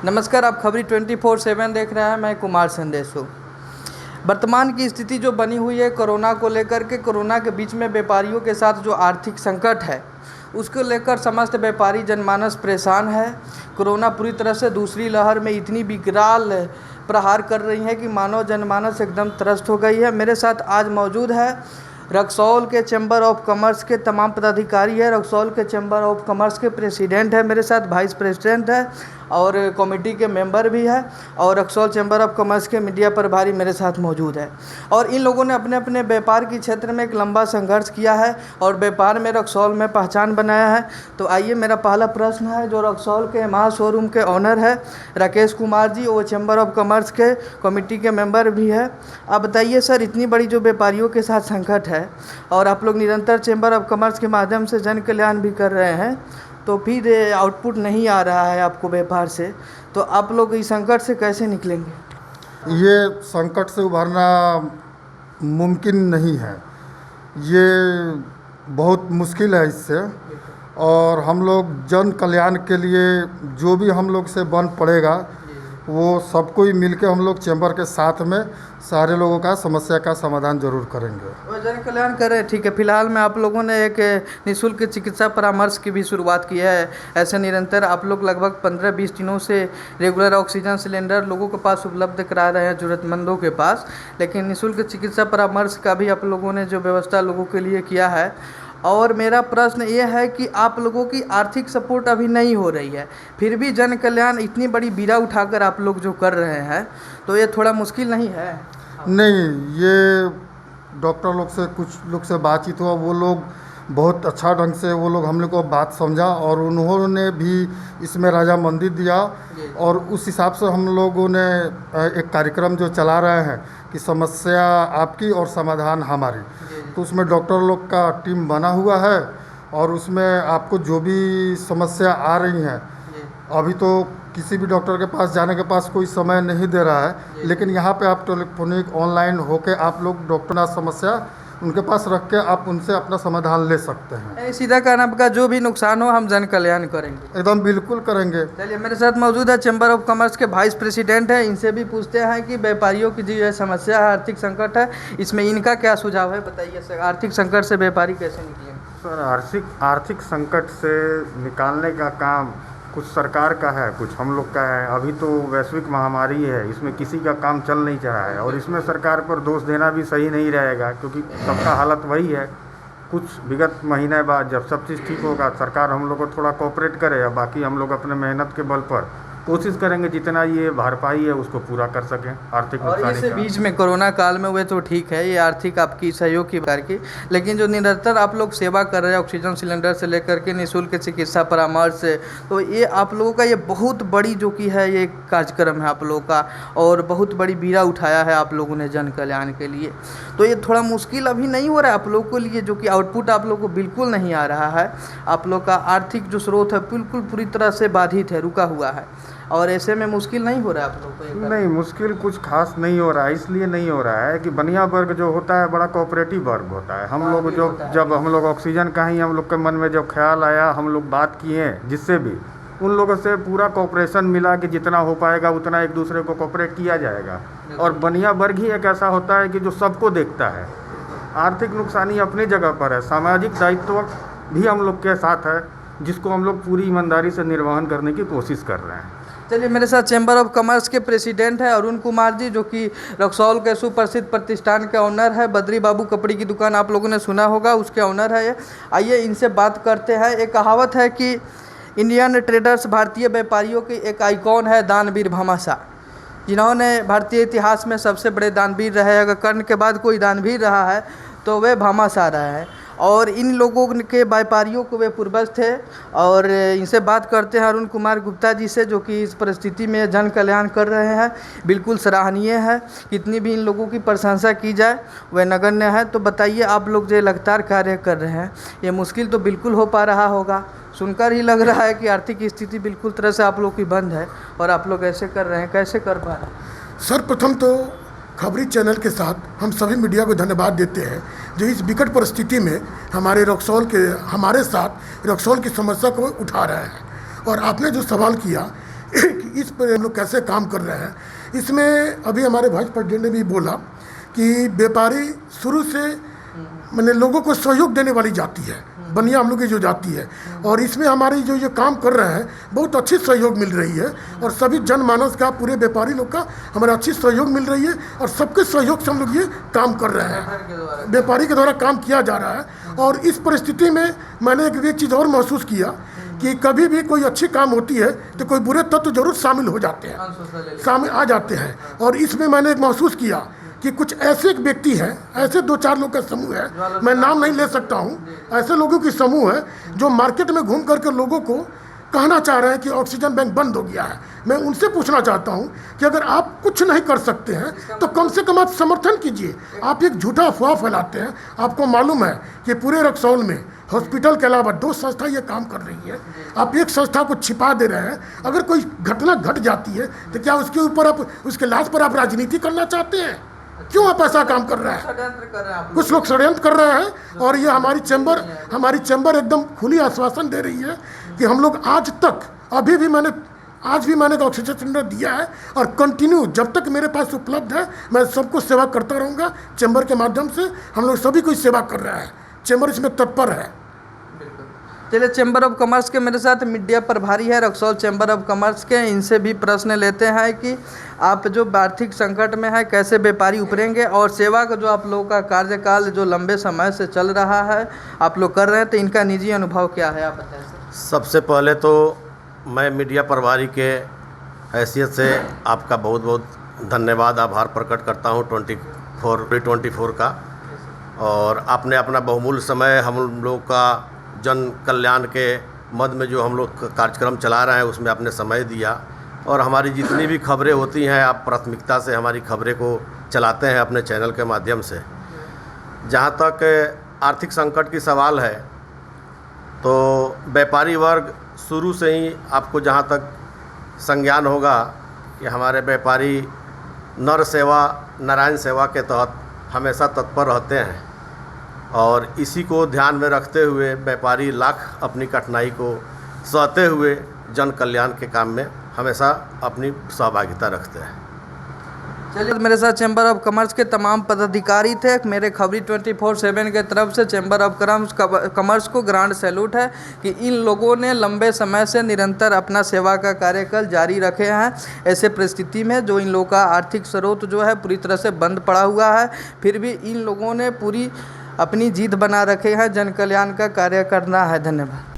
नमस्कार, आप खबरी 24/7 देख रहे हैं। मैं कुमार संदेशु। वर्तमान की स्थिति जो बनी हुई है कोरोना को लेकर के, कोरोना के बीच में व्यापारियों के साथ जो आर्थिक संकट है उसको लेकर समस्त व्यापारी जनमानस परेशान है। कोरोना पूरी तरह से दूसरी लहर में इतनी विकराल प्रहार कर रही है कि मानव जनमानस एकदम त्रस्त हो गई है। मेरे साथ आज मौजूद है रक्सौल के चैम्बर ऑफ कॉमर्स के तमाम पदाधिकारी है, रक्सौल के चैम्बर ऑफ कॉमर्स के प्रेसिडेंट है, मेरे साथ वाइस प्रेसिडेंट है और कमेटी के मेंबर भी है, और रक्सौल चैम्बर ऑफ कॉमर्स के मीडिया प्रभारी मेरे साथ मौजूद है। और इन लोगों ने अपने अपने व्यापार के क्षेत्र में एक लंबा संघर्ष किया है और व्यापार में रक्सौल में पहचान बनाया है। तो आइए, मेरा पहला प्रश्न है जो रक्सौल के महा शोरूम के ऑनर है राकेश कुमार जी, वो चैम्बर ऑफ कॉमर्स के कमेटी के मेंबर भी है। आप बताइए सर, इतनी बड़ी जो व्यापारियों के साथ संकट है और आप लोग निरंतर चैम्बर ऑफ कॉमर्स के माध्यम से जन कल्याण भी कर रहे हैं, तो फिर आउटपुट नहीं आ रहा है आपको व्यापार से, तो आप लोग इस संकट से कैसे निकलेंगे? ये संकट से उभरना मुमकिन नहीं है, ये बहुत मुश्किल है इससे। और हम लोग जन कल्याण के लिए जो भी हम लोग से बन पड़ेगा वो सबको ही मिल के हम लोग चैम्बर के साथ में सारे लोगों का समस्या का समाधान जरूर करेंगे। और जन कल्याण करें, ठीक है। फिलहाल में आप लोगों ने एक निःशुल्क चिकित्सा परामर्श की भी शुरुआत की है। ऐसे निरंतर आप लोग लगभग 15-20 दिनों से रेगुलर ऑक्सीजन सिलेंडर लोगों के पास उपलब्ध करा रहे हैं, ज़रूरतमंदों के पास। लेकिन निःशुल्क चिकित्सा परामर्श का भी आप लोगों ने जो व्यवस्था लोगों के लिए किया है। और मेरा प्रश्न ये है कि आप लोगों की आर्थिक सपोर्ट अभी नहीं हो रही है, फिर भी जन कल्याण इतनी बड़ी बीड़ा उठाकर आप लोग जो कर रहे हैं, तो ये थोड़ा मुश्किल नहीं है? नहीं, ये डॉक्टर लोग से कुछ लोग से बातचीत हुआ, वो लोग बहुत अच्छा ढंग से वो लोग हम लोग को बात समझा और उन्होंने भी इसमें रजामंदी दिया। और उस हिसाब से हम लोगों ने एक कार्यक्रम जो चला रहे हैं कि समस्या आपकी और समाधान हमारी, तो उसमें डॉक्टर लोग का टीम बना हुआ है और उसमें आपको जो भी समस्या आ रही हैं, अभी तो किसी भी डॉक्टर के पास जाने के पास कोई समय नहीं दे रहा है, लेकिन यहाँ पे आप टेलीफोनिक ऑनलाइन होके आप लोग डॉक्टर का समस्या उनके पास रख के आप उनसे अपना समाधान ले सकते हैं। सीधा कहना आपका, जो भी नुकसान हो हम जन कल्याण करेंगे। एकदम बिल्कुल करेंगे। चलिए, मेरे साथ मौजूद है चैम्बर ऑफ कॉमर्स के वाइस प्रेसिडेंट हैं, इनसे भी पूछते हैं कि व्यापारियों की जो समस्या है, आर्थिक संकट है, इसमें इनका क्या सुझाव है। बताइए सर, आर्थिक संकट से व्यापारी कैसे निकलेंगे? सर, आर्थिक संकट से निकालने का काम कुछ सरकार का है, कुछ हम लोग का है। अभी तो वैश्विक महामारी है, इसमें किसी का काम चल नहीं रहा है और इसमें सरकार पर दोष देना भी सही नहीं रहेगा, क्योंकि सबका हालत वही है। कुछ विगत महीने बाद जब सब चीज़ ठीक होगा, सरकार हम लोग को थोड़ा कोऑपरेट करे और बाकी हम लोग अपने मेहनत के बल पर कोशिश करेंगे जितना ये भरपाई है उसको पूरा कर सकें आर्थिक नुकसान। और इस बीच में कोरोना काल में हुए तो ठीक है, ये आर्थिक आपकी सहयोग की प्रकार की, लेकिन जो निरंतर आप लोग सेवा कर रहे हैं ऑक्सीजन सिलेंडर से लेकर के निःशुल्क चिकित्सा परामर्श से, तो ये आप लोगों का ये बहुत बड़ी जो कि है ये कार्यक्रम है आप लोगों का, और बहुत बड़ी बीड़ा उठाया है आप लोगों ने जन कल्याण के लिए। तो ये थोड़ा मुश्किल अभी नहीं हो रहा है आप लोग के लिए, जो कि आउटपुट आप लोग को बिल्कुल नहीं आ रहा है, आप लोग का आर्थिक जो स्रोत है बिल्कुल पूरी तरह से बाधित है, रुका हुआ है, और ऐसे में मुश्किल नहीं हो रहा है आप लोग को? नहीं, मुश्किल कुछ खास नहीं हो रहा है। इसलिए नहीं हो रहा है कि बनिया वर्ग जो होता है बड़ा कोऑपरेटिव वर्ग होता है। हम लोग जो जब हम लोग ऑक्सीजन का ही हम लोग के मन में जब ख्याल आया, हम लोग बात किए जिससे भी उन लोगों से पूरा कोऑपरेशन मिला कि जितना हो पाएगा उतना एक दूसरे को कोऑपरेट किया जाएगा। और बनिया वर्ग ही एक ऐसा होता है कि जो सबको देखता है। आर्थिक नुकसानी अपनी जगह पर है, सामाजिक दायित्व भी हम लोग के साथ है, जिसको हम लोग पूरी ईमानदारी से निर्वहन करने की कोशिश कर रहे हैं। चलिए, मेरे साथ चैम्बर ऑफ कॉमर्स के प्रेसिडेंट है अरुण कुमार जी, जो कि रक्सौल के सुप्रसिद्ध प्रतिष्ठान के ऑनर है। बद्री बाबू कपड़े की दुकान आप लोगों ने सुना होगा, उसके ऑनर है ये। आइए इनसे बात करते हैं। एक कहावत है कि इंडियन ट्रेडर्स, भारतीय व्यापारियों की एक आइकॉन है दानवीर भामाशाह, जिन्होंने भारतीय इतिहास में सबसे बड़े दानवीर रहे। अगर कर्ण के बाद कोई दानवीर रहा है तो वे भामाशाह रहा है, और इन लोगों के व्यापारियों को वे पूर्वज थे। और इनसे बात करते हैं अरुण कुमार गुप्ता जी से, जो कि इस परिस्थिति में जन कल्याण कर रहे हैं, बिल्कुल सराहनीय है। कितनी भी इन लोगों की प्रशंसा की जाए वह नगण्य है। तो बताइए, आप लोग जो लगातार कार्य कर रहे हैं, ये मुश्किल तो बिल्कुल हो पा रहा होगा। सुनकर ही लग रहा है कि आर्थिक स्थिति बिल्कुल तरह से आप लोग की बंद है, और आप लोग ऐसे कर रहे हैं, कैसे कर पा रहे हैं? सर, प्रथम तो खबरी चैनल के साथ हम सभी मीडिया को धन्यवाद देते हैं जो इस विकट परिस्थिति में हमारे साथ रक्सौल की समस्या को उठा रहे हैं। और आपने जो सवाल किया कि इस पर हम लोग कैसे काम कर रहे हैं, इसमें अभी हमारे वाइस प्रेसिडेंट ने भी बोला कि व्यापारी शुरू से मैंने लोगों को सहयोग देने वाली जाति है, बनिया हम लोग की जो जाति है, और इसमें हमारी जो ये काम कर रहे हैं बहुत अच्छी सहयोग मिल रही है, और सभी जनमानस का, पूरे व्यापारी लोग का हमारा अच्छी सहयोग मिल रही है, और सबके सहयोग से हम लोग ये काम कर रहे हैं, व्यापारी के द्वारा काम किया जा रहा है। और इस परिस्थिति में मैंने एक चीज़ और महसूस किया कि कभी भी कोई अच्छी काम होती है तो कोई बुरे तत्व जरूर शामिल हो जाते हैं, शामिल आ जाते हैं, और इसमें मैंने एक महसूस किया कि कुछ ऐसे व्यक्ति हैं, ऐसे 2-4 लोग का समूह है, मैं नाम नहीं ले सकता हूं, ऐसे लोगों की समूह है जो मार्केट में घूम करके लोगों को कहना चाह रहे हैं कि ऑक्सीजन बैंक बंद हो गया है। मैं उनसे पूछना चाहता हूं कि अगर आप कुछ नहीं कर सकते हैं तो कम से कम आप समर्थन कीजिए। आप एक झूठा अफवाह फैलाते हैं। आपको मालूम है कि पूरे रक्सौल में हॉस्पिटल के अलावा 2 संस्था ये काम कर रही है, आप एक संस्था को छिपा दे रहे हैं। अगर कोई घटना घट जाती है तो क्या उसके ऊपर आप, उसके लाश पर आप राजनीति करना चाहते हैं? क्यों आप ऐसा काम कर रहे हैं? कुछ लोग षड्यंत्र कर रहे हैं, और ये हमारी चैम्बर एकदम खुली आश्वासन दे रही है कि हम लोग आज तक, आज भी मैंने ऑक्सीजन सिलेंडर दिया है, और कंटिन्यू जब तक मेरे पास उपलब्ध है मैं सबको सेवा करता रहूँगा। चैम्बर के माध्यम से हम लोग सभी को सेवा कर रहा है, चैम्बर इसमें तत्पर है। चलिए, चैम्बर ऑफ कॉमर्स के मेरे साथ मीडिया प्रभारी है रक्सौल चैम्बर ऑफ कॉमर्स के, इनसे भी प्रश्न लेते हैं कि आप जो आर्थिक संकट में है कैसे व्यापारी उभरेंगे, और सेवा का जो आप लोगों का कार्यकाल जो लंबे समय से चल रहा है आप लोग कर रहे हैं, तो इनका निजी अनुभव क्या है, आप बताएं सर। सबसे पहले तो मैं मीडिया प्रभारी के हैसियत से आपका बहुत बहुत धन्यवाद, आभार प्रकट करता हूँ 24 का, और आपने अपना बहुमूल्य समय हम लोग का जन कल्याण के मद में जो हम लोग कार्यक्रम चला रहे हैं उसमें आपने समय दिया, और हमारी जितनी भी खबरें होती हैं आप प्राथमिकता से हमारी खबरें को चलाते हैं अपने चैनल के माध्यम से। जहाँ तक आर्थिक संकट की सवाल है तो व्यापारी वर्ग शुरू से ही आपको जहाँ तक संज्ञान होगा कि हमारे व्यापारी नर सेवा नारायण सेवा के तहत हमेशा तत्पर रहते हैं, और इसी को ध्यान में रखते हुए व्यापारी लाख अपनी कठिनाई को सहते हुए जन कल्याण के काम में हमेशा अपनी सहभागिता रखते हैं। चलिए, मेरे साथ चैम्बर ऑफ कॉमर्स के तमाम पदाधिकारी थे। मेरे खबरी 24/7 के तरफ से चैम्बर ऑफ कॉमर्स को ग्रांड सैल्यूट है कि इन लोगों ने लंबे समय से निरंतर अपना सेवा का कार्यकाल जारी रखे हैं। ऐसे परिस्थिति में जो इन लोगों का आर्थिक स्रोत जो है पूरी तरह से बंद पड़ा हुआ है, फिर भी इन लोगों ने पूरी अपनी जीत बना रखे हैं, जन कल्याण का कार्य करना है। धन्यवाद।